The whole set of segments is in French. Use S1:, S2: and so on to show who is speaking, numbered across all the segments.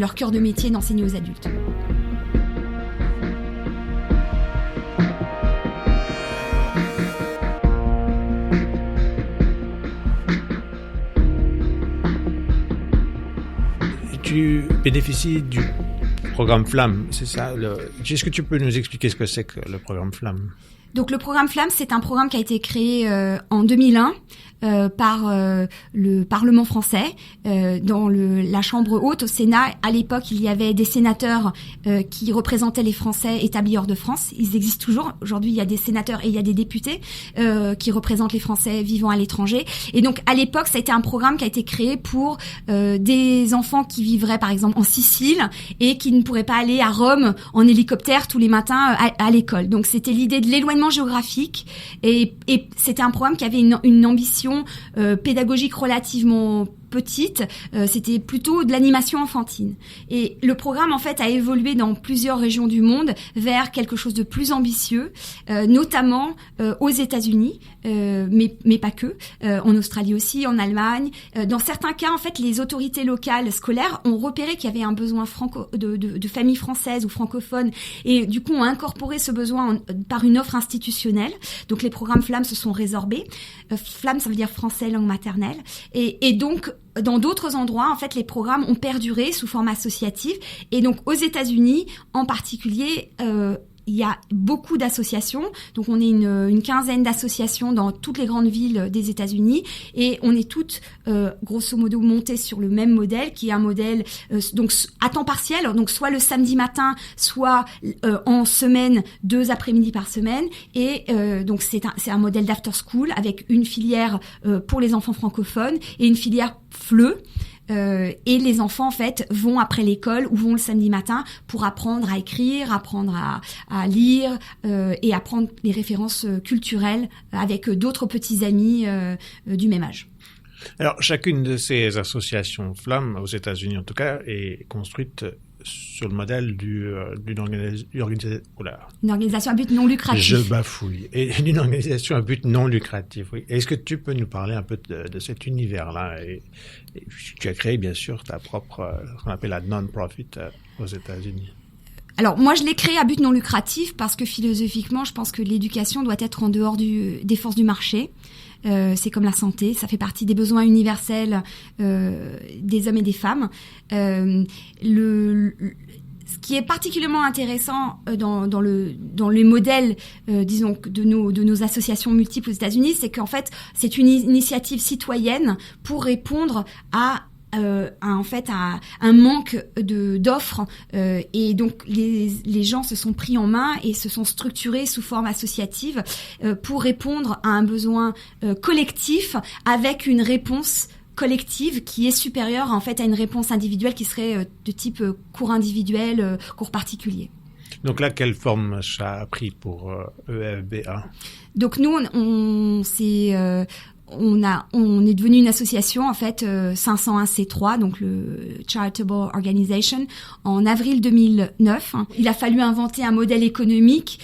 S1: leur cœur de métier d'enseigner aux adultes.
S2: Tu bénéficies du programme Flamme, c'est ça. Est-ce que tu peux nous expliquer ce que c'est que le programme Flamme ?
S1: Donc le programme Flamme, c'est un programme qui a été créé en 2001 par le Parlement français dans la Chambre haute au Sénat. À l'époque, il y avait des sénateurs qui représentaient les Français établis hors de France. Ils existent toujours. Aujourd'hui, il y a des sénateurs et il y a des députés qui représentent les Français vivant à l'étranger. Et donc à l'époque, ça a été un programme qui a été créé pour des enfants qui vivraient par exemple en Sicile et qui ne pourraient pas aller à Rome en hélicoptère tous les matins à l'école. Donc c'était l'idée de l'éloignement géographique et c'était un programme qui avait une ambition pédagogique relativement petite, c'était plutôt de l'animation enfantine. Et le programme, en fait, a évolué dans plusieurs régions du monde vers quelque chose de plus ambitieux, notamment aux États-Unis, mais pas que, en Australie aussi, en Allemagne. Dans certains cas, en fait, les autorités locales scolaires ont repéré qu'il y avait un besoin de familles françaises ou francophones et du coup ont incorporé ce besoin par une offre institutionnelle. Donc les programmes Flamme se sont résorbés. Flamme, ça veut dire français langue maternelle. Et donc, dans d'autres endroits, en fait, les programmes ont perduré sous forme associative. Et donc, aux États-Unis, en particulier, il y a beaucoup d'associations. Donc, on est une quinzaine d'associations dans toutes les grandes villes des États-Unis. Et on est toutes, grosso modo, montées sur le même modèle, qui est un modèle donc à temps partiel. Donc, soit le samedi matin, soit en semaine, 2 après-midi par semaine. Et donc, c'est un modèle d'after school avec une filière pour les enfants francophones et une filière FLE. Et les enfants, en fait, vont après l'école ou vont le samedi matin pour apprendre à écrire, apprendre à lire et apprendre les références culturelles avec d'autres petits amis du même âge.
S2: Alors, chacune de ces associations Flamme, aux États-Unis en tout cas, est construite sur le modèle d'une
S1: organisation à but non lucratif.
S2: Je bafouille. Et d'une organisation à but non lucratif, oui. Est-ce que tu peux nous parler un peu de cet univers-là et tu as créé, bien sûr, ta propre, ce qu'on appelle la non-profit aux États-Unis.
S1: Alors, moi, je l'ai créé à but non lucratif parce que philosophiquement, je pense que l'éducation doit être en dehors des forces du marché. C'est comme la santé, ça fait partie des besoins universels des hommes et des femmes. Ce qui est particulièrement intéressant dans les modèles, disons, de nos associations multiples aux États-Unis, c'est qu'en fait, c'est une initiative citoyenne pour répondre à un manque d'offres et donc les gens se sont pris en main et se sont structurés sous forme associative pour répondre à un besoin collectif avec une réponse collective qui est supérieure en fait à une réponse individuelle qui serait de type cours individuel, cours particulier.
S2: Donc là, quelle forme ça a pris pour EFBA ?
S1: Donc nous, on est devenu une association, en fait, 501c3, donc le Charitable Organization, en avril 2009. Il a fallu inventer un modèle économique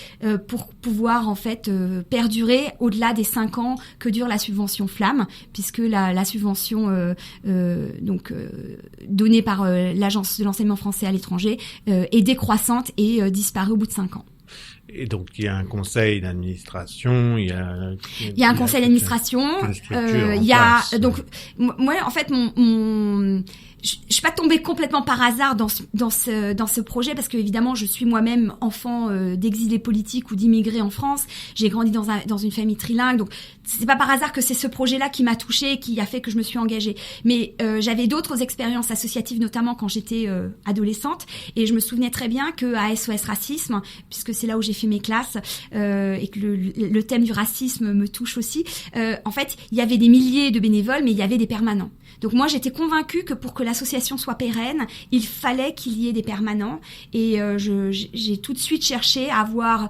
S1: pour pouvoir, en fait, perdurer au-delà des 5 ans que dure la subvention Flamme, puisque la subvention donnée par l'Agence de l'enseignement français à l'étranger est décroissante et disparaît au bout de 5 ans.
S2: Et donc, il y a un conseil d'administration, il y a
S1: un conseil d'administration, donc, moi, en fait, je suis pas tombée complètement par hasard dans ce projet parce que évidemment je suis moi-même enfant d'exilés politiques ou d'immigrés en France. J'ai grandi dans une famille trilingue, donc c'est pas par hasard que c'est ce projet-là qui m'a touchée, qui a fait que je me suis engagée. Mais j'avais d'autres expériences associatives, notamment quand j'étais adolescente, et je me souvenais très bien que à SOS Racisme, puisque c'est là où j'ai fait mes classes et que le thème du racisme me touche aussi. En fait, il y avait des milliers de bénévoles, mais il y avait des permanents. Donc moi, j'étais convaincue que pour que l'association soit pérenne, il fallait qu'il y ait des permanents. Et j'ai tout de suite cherché à avoir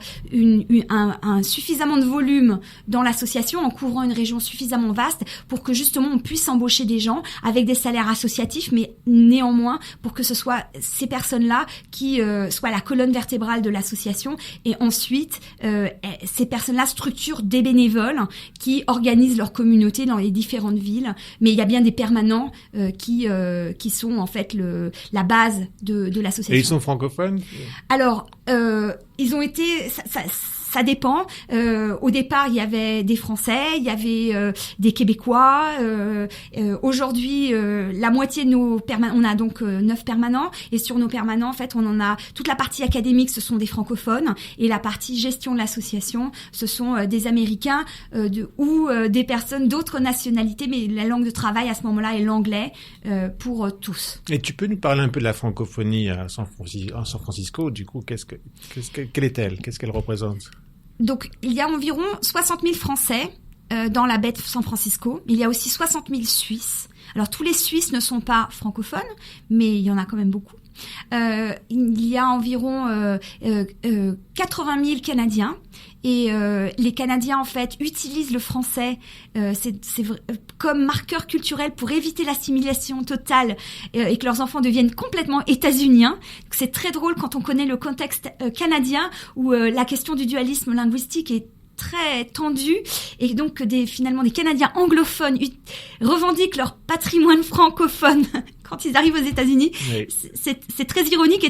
S1: un suffisamment de volume dans l'association en couvrant une région suffisamment vaste pour que justement on puisse embaucher des gens avec des salaires associatifs, mais néanmoins pour que ce soit ces personnes-là qui soient la colonne vertébrale de l'association. Et ensuite, ces personnes-là structurent des bénévoles qui organisent leur communauté dans les différentes villes. Mais il y a bien des permanents permanents qui sont en fait la base de l'association.
S2: Et ils sont francophones?
S1: Alors, ils ont été... Ça dépend. Au départ, il y avait des Français, il y avait des Québécois. Aujourd'hui, la moitié de nos on a donc 9 permanents. Et sur nos permanents, en fait, on en a toute la partie académique, ce sont des francophones, et la partie gestion de l'association, ce sont des Américains ou des personnes d'autres nationalités. Mais la langue de travail à ce moment-là est l'anglais pour tous.
S2: Et tu peux nous parler un peu de la francophonie à San Francisco? Du coup, quelle est-elle? Qu'est-ce qu'elle représente?
S1: Donc, il y a environ 60 000 Français dans la baie de San Francisco. Il y a aussi 60 000 Suisses. Alors, tous les Suisses ne sont pas francophones, mais il y en a quand même beaucoup. Il y a environ 80 000 Canadiens. Et les Canadiens, en fait, utilisent le français comme marqueur culturel pour éviter l'assimilation totale et que leurs enfants deviennent complètement états-uniens. C'est très drôle quand on connaît le contexte canadien où la question du dualisme linguistique est très tendue, et donc finalement des Canadiens anglophones revendiquent leur patrimoine francophone quand ils arrivent aux États-Unis. Oui. C'est très ironique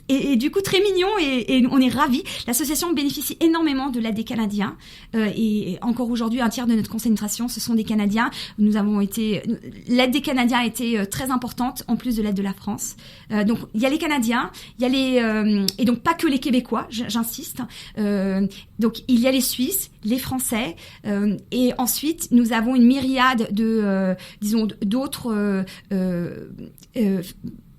S1: et du coup très mignon, et on est ravis. L'association bénéficie énormément de l'aide des Canadiens, et encore aujourd'hui, un tiers de notre conseil d'administration, ce sont des Canadiens. L'aide des Canadiens a été très importante, en plus de l'aide de la France. Donc il y a les Canadiens, il y a et donc pas que les Québécois, j'insiste. Donc il y a les Suisses, les Français, et ensuite nous avons une myriade d'autres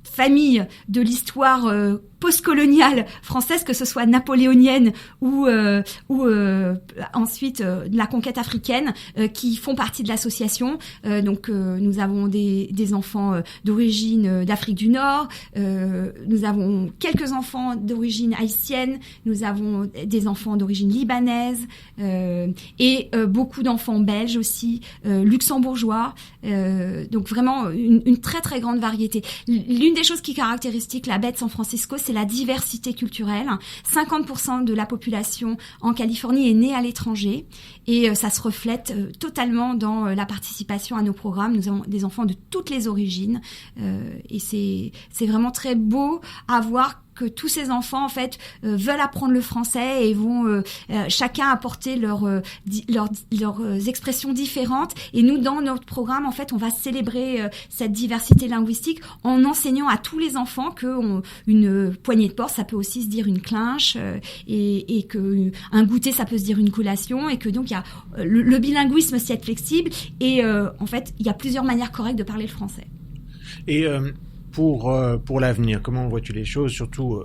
S1: familles de l'histoire postcoloniale française, que ce soit napoléonienne ou ensuite de la conquête africaine, qui font partie de l'association. Donc nous avons des enfants d'origine d'Afrique du Nord, nous avons quelques enfants d'origine haïtienne, nous avons des enfants d'origine libanaise, et beaucoup d'enfants belges aussi, luxembourgeois. Donc vraiment une très très grande variété. L'une des choses qui caractérise la baie de San Francisco, c'est la diversité culturelle. 50% de la population en Californie est née à l'étranger, et ça se reflète totalement dans la participation à nos programmes. Nous avons des enfants de toutes les origines, et c'est vraiment très beau à voir que tous ces enfants, en fait, veulent apprendre le français et vont chacun apporter leurs expressions différentes. Et nous, dans notre programme, en fait, on va célébrer cette diversité linguistique en enseignant à tous les enfants que une poignée de porc, ça peut aussi se dire une clinche, et que un goûter, ça peut se dire une collation, et que donc il y a le bilinguisme, c'est être flexible, et en fait, il y a plusieurs manières correctes de parler le français.
S2: Et pour l'avenir, comment vois-tu les choses, surtout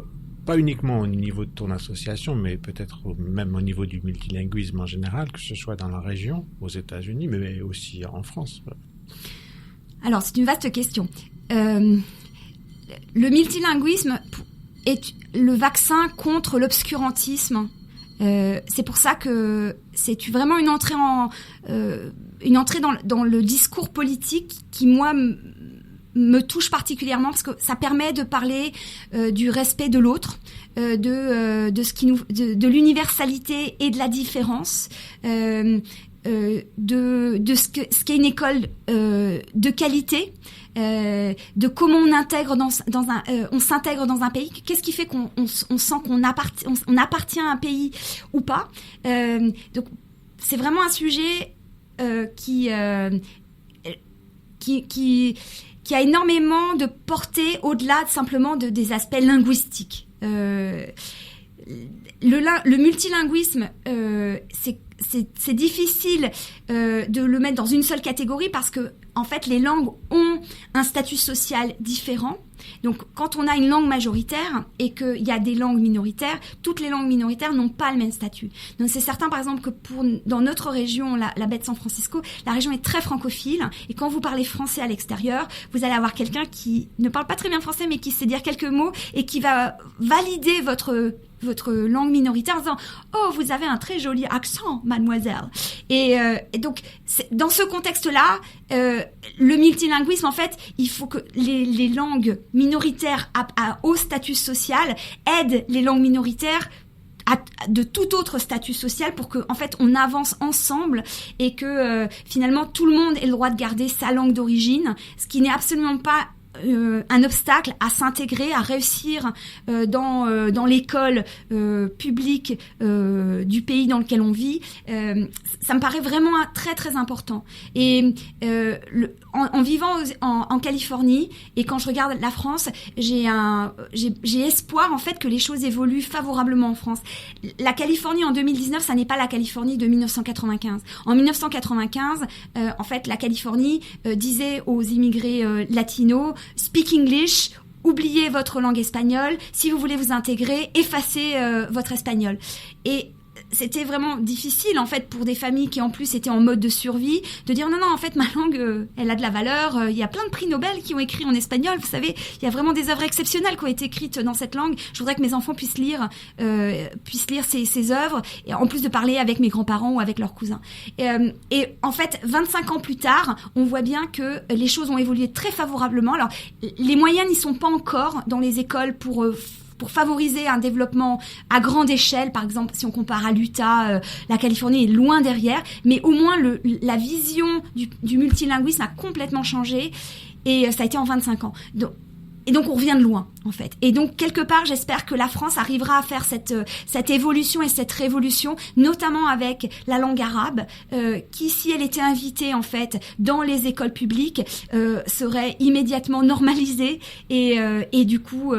S2: pas uniquement au niveau de ton association, mais peut-être même au niveau du multilinguisme en général, que ce soit dans la région, aux États-Unis, mais aussi en France?
S1: Alors, c'est une vaste question. Le multilinguisme est le vaccin contre l'obscurantisme. C'est pour ça que c'est vraiment une entrée dans le discours politique qui, moi, me touche particulièrement, parce que ça permet de parler du respect de l'autre, de l'universalité et de la différence, de ce qu'est une école de qualité, de comment on intègre on s'intègre dans un pays. Qu'est-ce qui fait qu'on sent qu'on appartient à un pays ou pas. Donc c'est vraiment un sujet qui a énormément de portée au-delà simplement des aspects linguistiques. Le multilinguisme, c'est difficile de le mettre dans une seule catégorie, parce que en fait les langues ont un statut social différent. Donc quand on a une langue majoritaire et qu'il y a des langues minoritaires, toutes les langues minoritaires n'ont pas le même statut. Donc c'est certain, par exemple, que dans notre région, la baie de San Francisco, la région est très francophile, et quand vous parlez français à l'extérieur, vous allez avoir quelqu'un qui ne parle pas très bien français, mais qui sait dire quelques mots et qui va valider votre langue minoritaire en disant « Oh, vous avez un très joli accent, mademoiselle ». Et donc, dans ce contexte-là, le multilinguisme, en fait, il faut que les langues minoritaires à haut statut social aident les langues minoritaires de tout autre statut social pour que en fait on avance ensemble et que finalement tout le monde ait le droit de garder sa langue d'origine, ce qui n'est absolument pas un obstacle à s'intégrer, à réussir dans l'école publique du pays dans lequel on vit. Ça me paraît vraiment très très important. Et en vivant en Californie et quand je regarde la France, j'ai espoir en fait que les choses évoluent favorablement en France. La Californie en 2019, ça n'est pas la Californie de 1995. En 1995, en fait, la Californie disait aux immigrés latinos: Speak English, oubliez votre langue espagnole. Si vous voulez vous intégrer, effacez votre espagnol. Et c'était vraiment difficile en fait pour des familles qui en plus étaient en mode de survie de dire non en fait ma langue elle a de la valeur, il y a plein de prix Nobel qui ont écrit en espagnol, vous savez, il y a vraiment des œuvres exceptionnelles qui ont été écrites dans cette langue, je voudrais que mes enfants puissent lire ces œuvres et en plus de parler avec mes grands-parents ou avec leurs cousins et en fait 25 ans plus tard on voit bien que les choses ont évolué très favorablement. Alors les moyens n'y sont pas encore dans les écoles pour favoriser un développement à grande échelle. Par exemple, si on compare à l'Utah, la Californie est loin derrière, mais au moins la vision du multilinguisme a complètement changé et ça a été en 25 ans. Et donc on revient de loin en fait. Et donc quelque part j'espère que la France arrivera à faire cette évolution et cette révolution, notamment avec la langue arabe, qui si elle était invitée en fait dans les écoles publiques serait immédiatement normalisée et du coup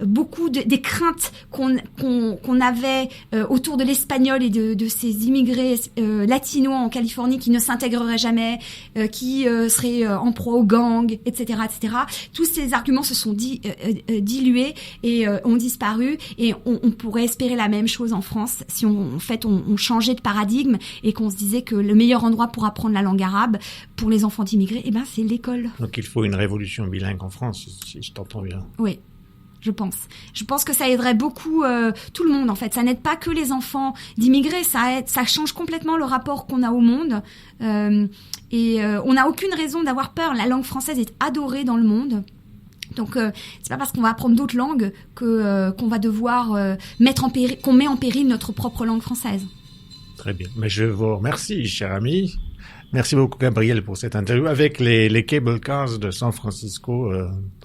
S1: beaucoup des craintes qu'on avait autour de l'espagnol et de ces immigrés latinos en Californie qui ne s'intégreraient jamais, qui seraient en proie aux gangs, etc., etc. Tous ces arguments se sont dilués et ont disparu et on pourrait espérer la même chose en France si on changeait de paradigme et qu'on se disait que le meilleur endroit pour apprendre la langue arabe pour les enfants d'immigrés, c'est l'école.
S2: Donc il faut une révolution bilingue en France, si je t'entends bien.
S1: Oui. Je pense que ça aiderait beaucoup tout le monde en fait. Ça n'aide pas que les enfants d'immigrés, ça change complètement le rapport qu'on a au monde et on n'a aucune raison d'avoir peur. La langue française est adorée dans le monde. Donc c'est pas parce qu'on va apprendre d'autres langues qu'on va devoir qu'on met en péril notre propre langue française.
S2: Très bien. Mais je vous remercie, cher ami. Merci beaucoup, Gabrielle, pour cette interview avec les cable cars de San Francisco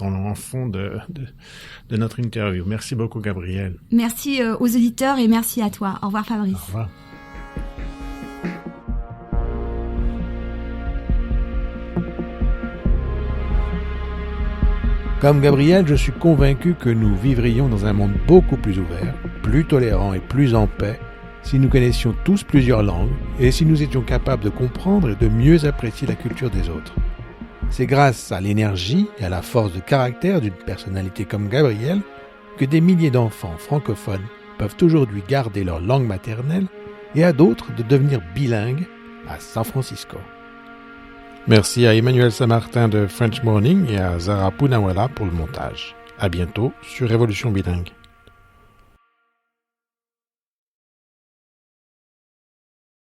S2: en fond de notre interview. Merci beaucoup, Gabrielle.
S1: Merci aux auditeurs et merci à toi. Au revoir, Fabrice.
S2: Au revoir. Comme Gabrielle, je suis convaincu que nous vivrions dans un monde beaucoup plus ouvert, plus tolérant et plus en paix si nous connaissions tous plusieurs langues et si nous étions capables de comprendre et de mieux apprécier la culture des autres. C'est grâce à l'énergie et à la force de caractère d'une personnalité comme Gabrielle que des milliers d'enfants francophones peuvent aujourd'hui garder leur langue maternelle et à d'autres de devenir bilingues à San Francisco. Merci à Emmanuel Saint-Martin de French Morning et à Zara Punawala pour le montage. À bientôt sur Révolution Bilingue.